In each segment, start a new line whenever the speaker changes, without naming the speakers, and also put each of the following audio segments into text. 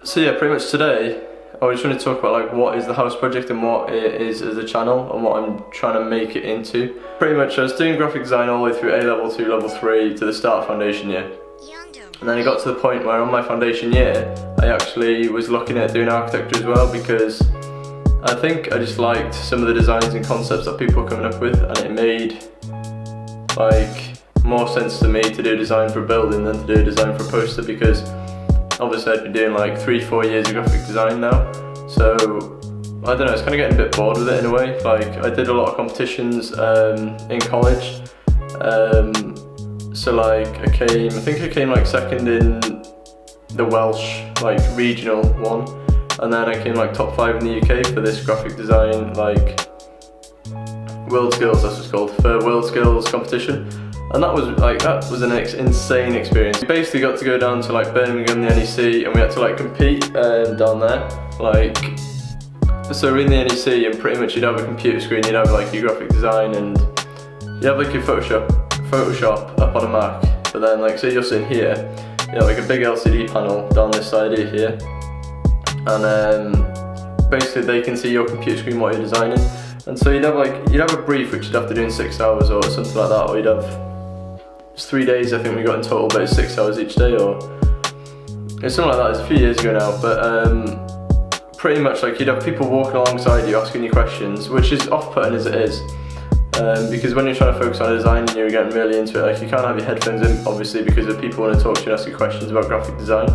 So yeah, pretty much today I was trying to talk about like what is the Haus project and what it is as a channel and what I'm trying to make it into. Pretty much I was doing graphic design all the way through A level to level 3 to the start of foundation year.
Yondo.
And then it got to the point where on my foundation year I actually was looking at doing architecture as well, because I think I just liked some of the designs and concepts that people were coming up with, and it made like more sense to me to do design for a building than to do design for a poster, because obviously I'd been doing like 3-4 years of graphic design now, so I don't know, it's kind of getting a bit bored with it in a way. Like I did a lot of competitions in college, so like I think I came like second in the Welsh like regional one, and then I came like top 5 in the UK for this graphic design like World Skills, that's what it's called, for World Skills competition. And that was an insane experience. We basically got to go down to like Birmingham, the NEC, and we had to like compete down there. Like, so we're in the NEC and pretty much you'd have a computer screen, you'd have like your graphic design and you'd have like your Photoshop up on a Mac. But then like, say you're sitting here, you have like a big LCD panel down this side here. And basically they can see your computer screen, what you're designing. And so you'd have a brief which you'd have to do in 6 hours or something like that, or you'd have, it's 3 days I think we got in total, but it's 6 hours each day, or it's something like that. It's a few years ago now, but pretty much like you'd have people walking alongside you asking you questions, which is off-putting as it is, because when you're trying to focus on a design and you're getting really into it, like you can't have your headphones in obviously because if people want to talk to you and ask you questions about graphic design.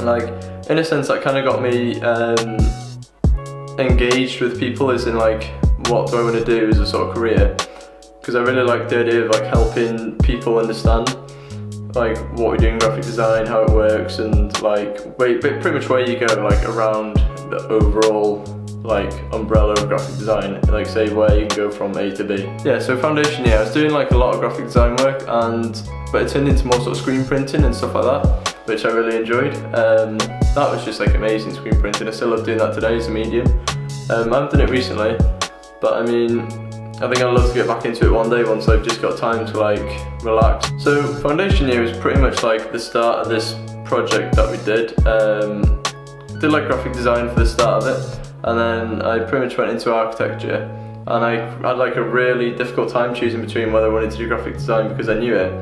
Like in a sense that kind of got me engaged with people, as in like what do I want to do as a sort of career, because I really like the idea of like helping people understand like what we do in graphic design, how it works, and like pretty much where you go like around the overall like umbrella of graphic design, like say where you can go from A to B. Yeah, so foundation year I was doing like a lot of graphic design work, but it turned into more sort of screen printing and stuff like that, which I really enjoyed. That was just like amazing, screen printing. I still love doing that today as a medium. I haven't done it recently, but I mean, I think I'd love to get back into it one day once I've just got time to like relax. So foundation year was pretty much like the start of this project that we did. Did like graphic design for the start of it, and then I pretty much went into architecture, and I had like a really difficult time choosing between whether I wanted to do graphic design because I knew it,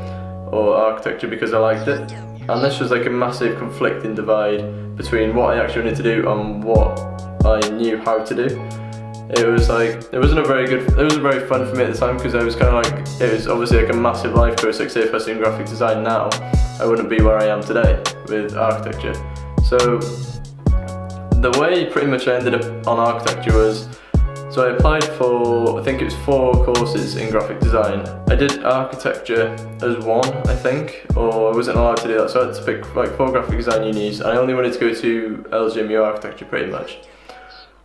or architecture because I liked it. And this was like a massive conflicting divide between what I actually wanted to do and what I knew how to do. It was like, it wasn't very fun for me at the time, because I was kind of like, it was obviously like a massive life choice. Like say if I was doing graphic design now, I wouldn't be where I am today with architecture. So the way pretty much I ended up on architecture was, so I applied for, I think it was 4 courses in graphic design. I did architecture as one, I think, or I wasn't allowed to do that, so I had to pick like 4 graphic design unis, and I only wanted to go to LGMU architecture pretty much.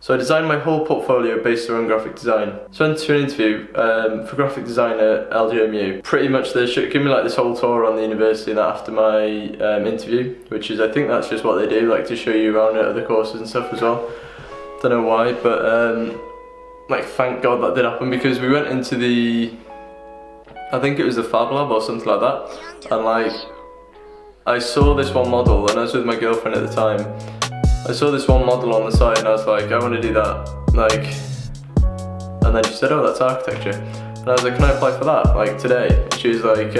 So I designed my whole portfolio based around graphic design. So I went to an interview for graphic design at LGMU. Pretty much they give me like this whole tour on the university and that after my interview, which is, I think that's just what they do, like to show you around at other courses and stuff as well. Don't know why, but like thank God that did happen, because we went into I think it was the Fab Lab or something like that, and like I saw this one model, and I was with my girlfriend at the time. I saw this one model on the side and I was like, I want to do that, like, and then she said, oh, that's architecture, and I was like, can I apply for that like today? And she was like,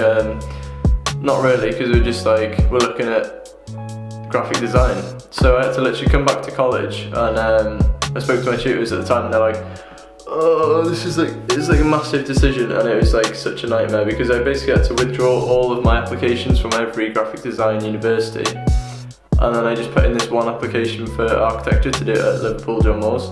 not really, because we're just like, we're looking at graphic design. So I had to literally come back to college, and I spoke to my tutors at the time, and they're like, oh, it's like a massive decision, and it was like such a nightmare, because I basically had to withdraw all of my applications from every graphic design university, and then I just put in this one application for architecture to do it at Liverpool John Moores,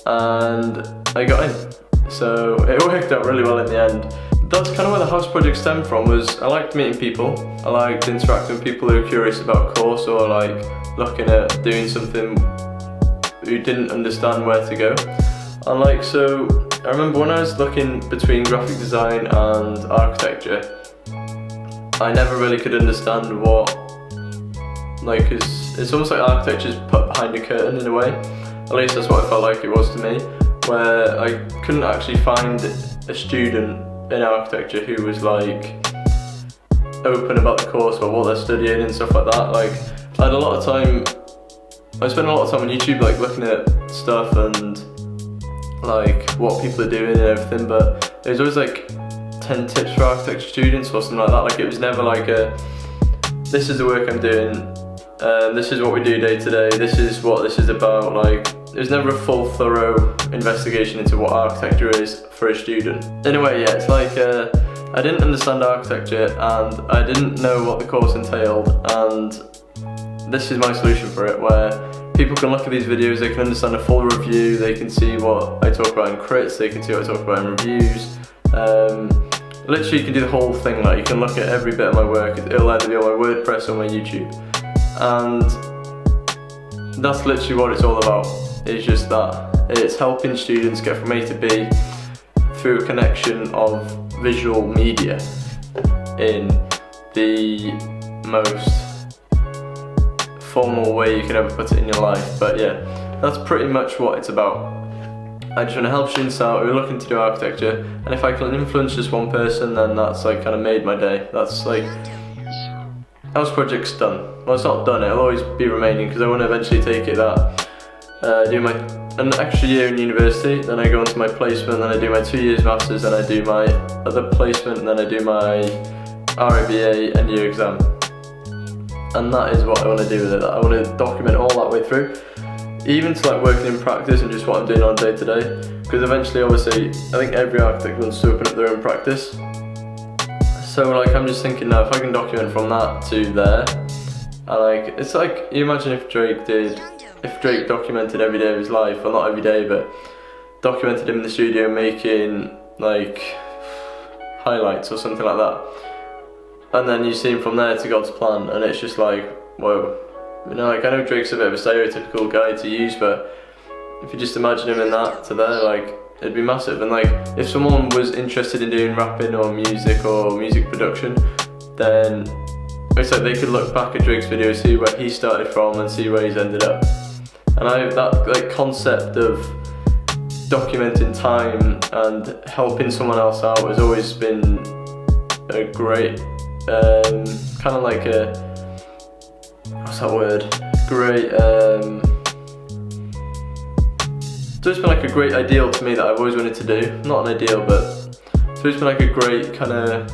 and I got in. So it worked out really well in the end. That's kind of where the Haus project stemmed from. Was I liked meeting people, I liked interacting with people who were curious about a course, or like looking at doing something who didn't understand where to go. And like, so I remember when I was looking between graphic design and architecture, I never really could understand what, like, it's almost like architecture's put behind a curtain in a way. At least that's what I felt like it was to me, where I couldn't actually find a student in architecture who was like open about the course, about what they're studying and stuff like that. Like I had a lot of time, I spent a lot of time on YouTube like looking at stuff and like what people are doing and everything, but it was always like 10 tips for architecture students or something like that. Like it was never like a, this is the work I'm doing, this is what we do day to day, this is what this is about. Like it was never a full thorough investigation into what architecture is for a student. In a way, yeah, it's like I didn't understand architecture and I didn't know what the course entailed, and this is my solution for it, where people can look at these videos, they can understand a full review, they can see what I talk about in crits, they can see what I talk about in reviews. Literally you can do the whole thing, like you can look at every bit of my work, it'll either be on my WordPress or my YouTube. And that's literally what it's all about, it's just that. It's helping students get from A to B through a connection of visual media in the most formal way you could ever put it in your life. But yeah, that's pretty much what it's about. I just want to help students out who are looking to do architecture, and if I can influence just one person, then that's like kind of made my day. That's like, House project's done. Well, it's not done, it'll always be remaining because I want to eventually take it that, do an extra year in university, then I go into my placement, then I do my 2 years masters, then I do my other placement, and then I do my RABA end year exam. And that is what I want to do with it. I want to document all that way through, even to like working in practice and just what I'm doing on day to day. Because eventually, obviously, I think every architect wants to open up their own practice. So like, I'm just thinking now, if I can document from that to there, and like, it's like, you imagine if Drake documented every day of his life, well not every day, but documented him in the studio making like highlights or something like that. And then you see him from there to God's plan, and it's just like, whoa. You know, like I know Drake's a bit of a stereotypical guy to use, but if you just imagine him in that to there, like, it'd be massive. And like, if someone was interested in doing rapping or music production, then it's like they could look back at Drake's video, see where he started from and see where he's ended up. And that like concept of documenting time and helping someone else out has always been a great kind of like a, what's that word? Great, it's always been like a great ideal to me that I've always wanted to do. Not an ideal, but it's always been like a great kind of,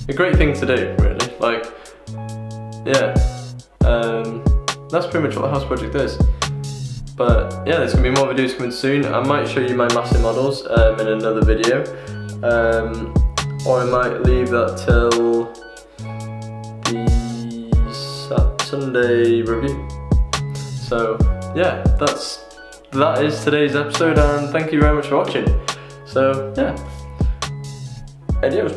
a great thing to do, really. Like, yeah, that's pretty much what the House project is. But yeah, there's gonna be more videos coming soon. I might show you my massive models in another video. Or I might leave that till the Sunday review. So yeah, that is today's episode, and thank you very much for watching. So yeah, adios.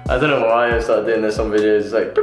I don't know why I started doing this on videos. It's like